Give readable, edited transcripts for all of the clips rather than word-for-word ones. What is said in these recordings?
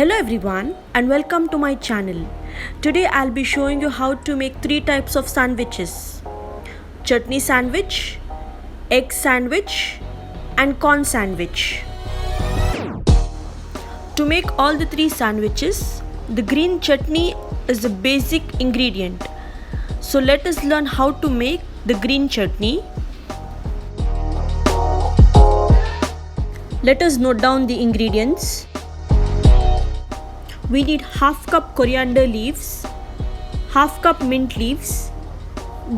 Hello everyone and welcome to my channel. Today I'll be showing you how to make three types of sandwiches: chutney sandwich, egg sandwich and corn sandwich. To make all the three sandwiches, the green chutney is the basic ingredient. So let us learn how to make the green chutney. Let us note down the ingredients. We need half cup coriander leaves, half cup mint leaves,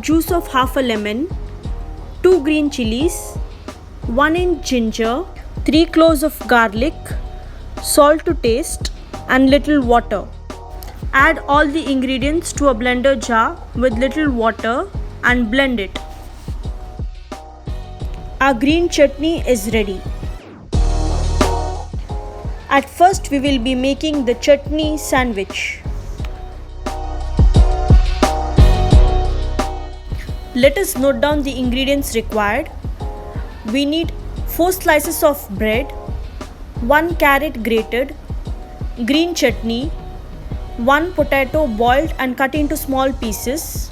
juice of half a lemon, 2 green chilies, 1 inch ginger, 3 cloves of garlic, salt to taste and little water. Add all the ingredients to a blender jar with little water and blend it. Our green chutney is ready. At first we will be making the chutney sandwich. Let us note down the ingredients required. We need 4 slices of bread, 1 carrot grated, green chutney, 1 potato boiled and cut into small pieces,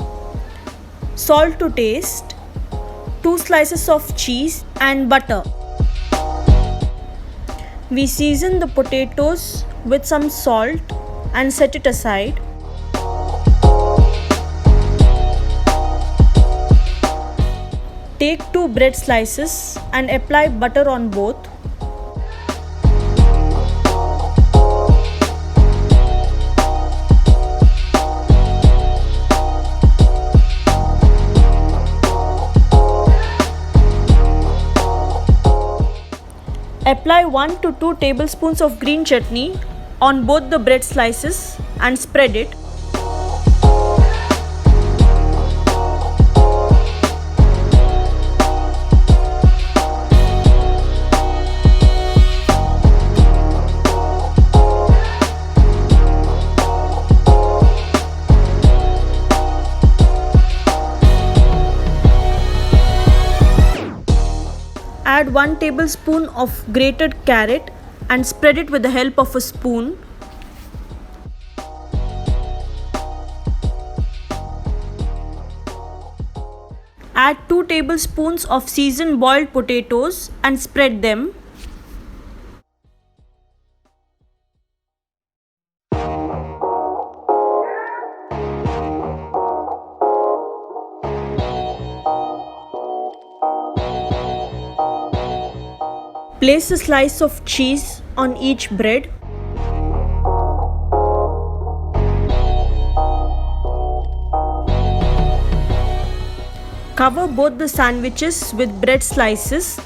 salt to taste, 2 slices of cheese and butter. We season the potatoes with some salt and set it aside. Take 2 bread slices and apply butter on both. Apply 1 to 2 tablespoons of green chutney on both the bread slices and spread it. Add 1 tablespoon of grated carrot and spread it with the help of a spoon. Add 2 tablespoons of seasoned boiled potatoes and spread them. Place a slice of cheese on each bread. Cover both the sandwiches with bread slices.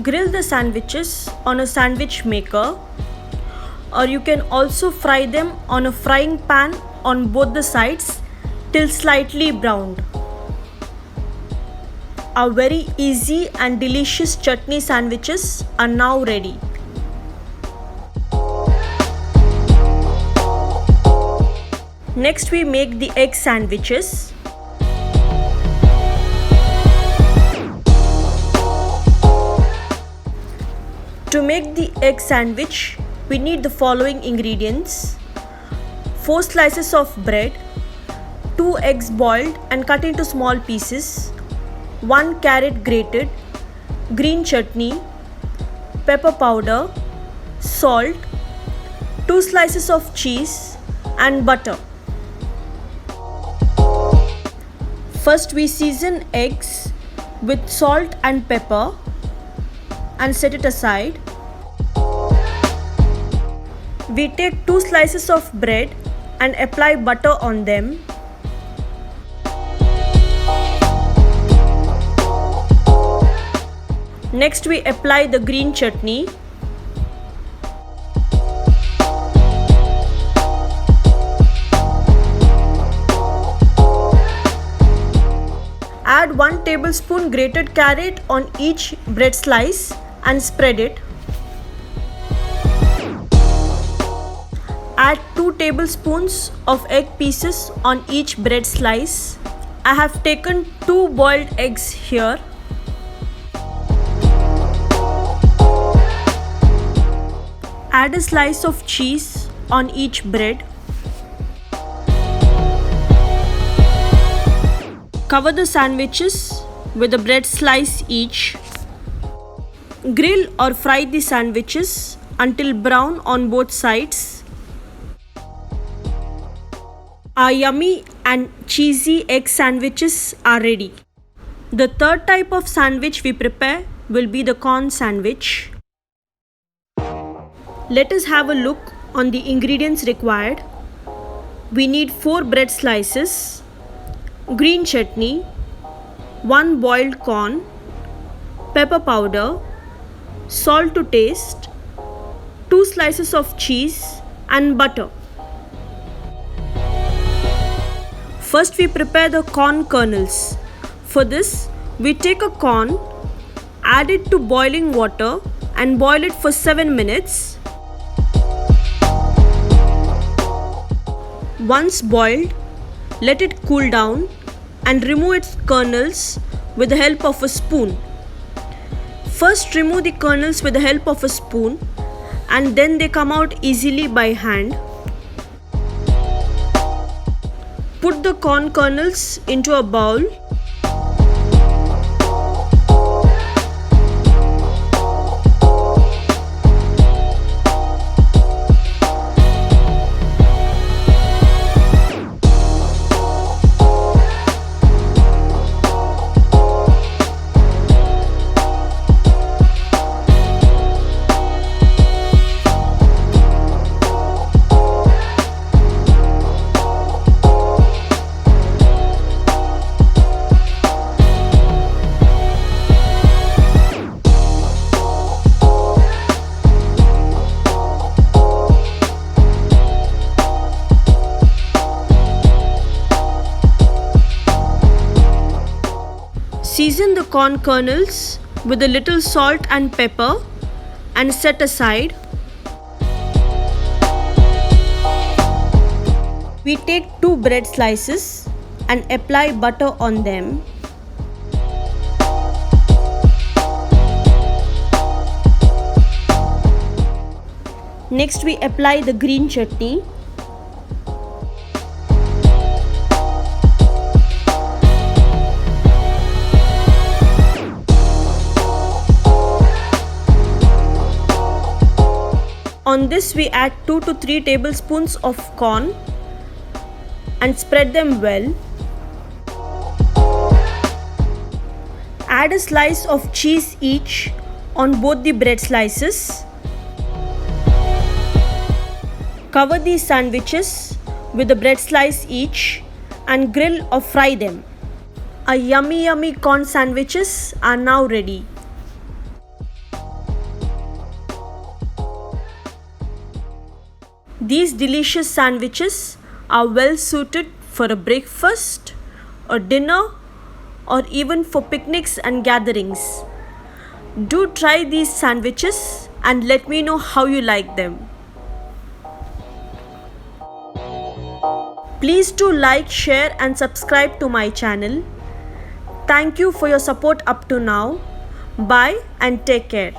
Grill the sandwiches on a sandwich maker, or you can also fry them on a frying pan on both the sides till slightly browned. Our very easy and delicious chutney sandwiches are now ready. Next we make the egg sandwiches. To make the egg sandwich, we need the following ingredients: 4 slices of bread, 2 eggs boiled and cut into small pieces, 1 carrot grated, green chutney, pepper powder, salt, 2 slices of cheese and butter. First we season eggs with salt and pepper and set it aside. We take 2 slices of bread and apply butter on them. Next we apply the green chutney. Add 1 tablespoon grated carrot on each bread slice and spread it. Add 2 tablespoons of egg pieces on each bread slice. I have taken 2 boiled eggs here. Add a slice of cheese on each bread. Cover the sandwiches with a bread slice each. Grill or fry the sandwiches until brown on both sides. Our yummy and cheesy egg sandwiches are ready. The third type of sandwich we prepare will be the corn sandwich. Let us have a look on the ingredients required. We need 4 bread slices, green chutney, 1 boiled corn, pepper powder, salt to taste, 2 slices of cheese and butter. First we prepare the corn kernels. For this, we take a corn, add it to boiling water and boil it for 7 minutes. Once boiled, let it cool down and remove its kernels with the help of a spoon. First remove the kernels with the help of a spoon and then they come out easily by hand. Put the corn kernels into a bowl. Season the corn kernels with a little salt and pepper and set aside. We take 2 bread slices and apply butter on them. Next we apply the green chutney. On this we add 2 to 3 tablespoons of corn and spread them well. Add a slice of cheese each on both the bread slices. Cover these sandwiches with a bread slice each and grill or fry them. Our yummy corn sandwiches are now ready. These delicious sandwiches are well suited for a breakfast, a dinner, or even for picnics and gatherings. Do try these sandwiches and let me know how you like them. Please do like, share and subscribe to my channel. Thank you for your support up to now. Bye and take care.